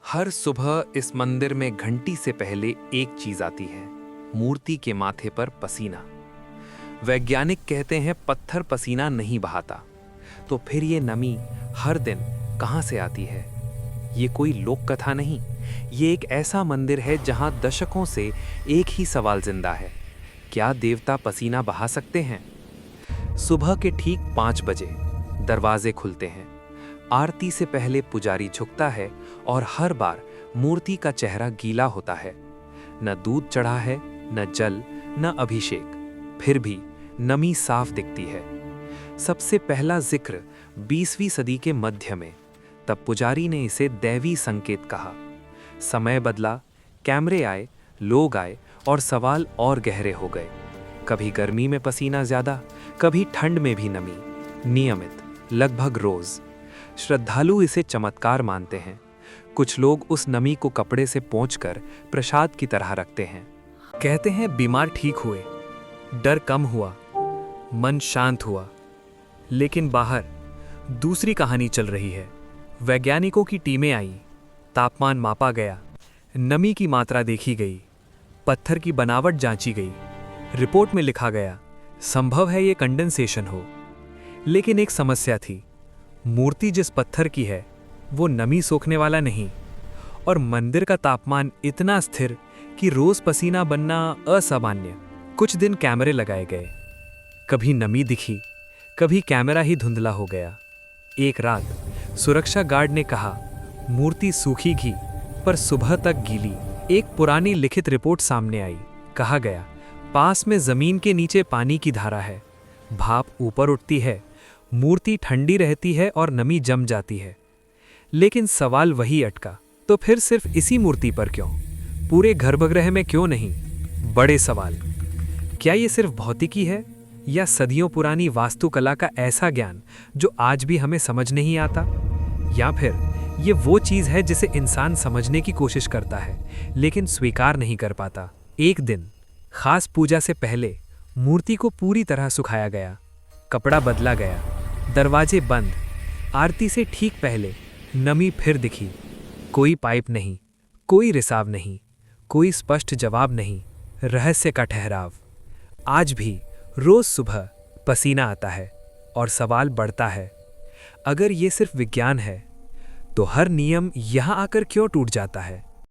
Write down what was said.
हर सुबह इस मंदिर में घंटी से पहले एक चीज आती है, मूर्ति के माथे पर पसीना। वैज्ञानिक कहते हैं पत्थर पसीना नहीं बहाता, तो फिर ये नमी हर दिन कहां से आती है? ये कोई लोक कथा नहीं, ये एक ऐसा मंदिर है जहां दशकों से एक ही सवाल जिंदा है, क्या देवता पसीना बहा सकते हैं? सुबह के ठीक 5 बजे दरवाजे खुलते हैं। आरती से पहले पुजारी झुकता है और हर बार मूर्ति का चेहरा गीला होता है। न दूध चढ़ा है, न जल, न अभिषेक, फिर भी नमी साफ दिखती है। सबसे पहला जिक्र 20वीं सदी के मध्य में, तब पुजारी ने इसे दैवी संकेत कहा। समय बदला, कैमरे आए, लोग आए और सवाल और गहरे हो गए। कभी गर्मी में पसीना ज्यादा, कभी ठंड में भी नमी, नियमित, लगभग रोज। श्रद्धालु इसे चमत्कार मानते हैं। कुछ लोग उस नमी को कपड़े से पोंछकर प्रसाद की तरह रखते हैं। कहते हैं बीमार ठीक हुए, डर कम हुआ, मन शांत हुआ। लेकिन बाहर दूसरी कहानी चल रही है। वैज्ञानिकों की टीमें आई, तापमान मापा गया, नमी की मात्रा देखी गई, पत्थर की बनावट जांची गई। रिपोर्ट में लिखा गया, संभव है ये कंडेंसेशन हो। लेकिन एक समस्या थी, मूर्ति जिस पत्थर की है वो नमी सोखने वाला नहीं, और मंदिर का तापमान इतना स्थिर कि रोज पसीना बनना असामान्य। कुछ दिन कैमरे लगाए गए, कभी नमी दिखी, कभी कैमरा ही धुंधला हो गया। एक रात सुरक्षा गार्ड ने कहा, मूर्ति सूखीगी पर सुबह तक गीली। एक पुरानी लिखित रिपोर्ट सामने आई। कहा गया, पास में जमीन के नीचे पानी की धारा है, भाप ऊपर उठती है, मूर्ति ठंडी रहती है और नमी जम जाती है। लेकिन सवाल वही अटका, तो फिर सिर्फ इसी मूर्ति पर क्यों? पूरे गर्भगृह में क्यों नहीं? बड़े सवाल। क्या ये सिर्फ भौतिकी है, या सदियों पुरानी वास्तुकला का ऐसा ज्ञान जो आज भी हमें समझ नहीं आता? या फिर ये वो चीज है जिसे इंसान समझने की कोशिश करता है लेकिन स्वीकार नहीं कर पाता? एक दिन खास पूजा से पहले मूर्ति को पूरी तरह सुखाया गया, कपड़ा बदला गया, दरवाजे बंद। आरती से ठीक पहले नमी फिर दिखी। कोई पाइप नहीं, कोई रिसाव नहीं, कोई स्पष्ट जवाब नहीं, रहस्य का ठहराव। आज भी रोज सुबह पसीना आता है और सवाल बढ़ता है, अगर ये सिर्फ विज्ञान है तो हर नियम यहाँ आकर क्यों टूट जाता है?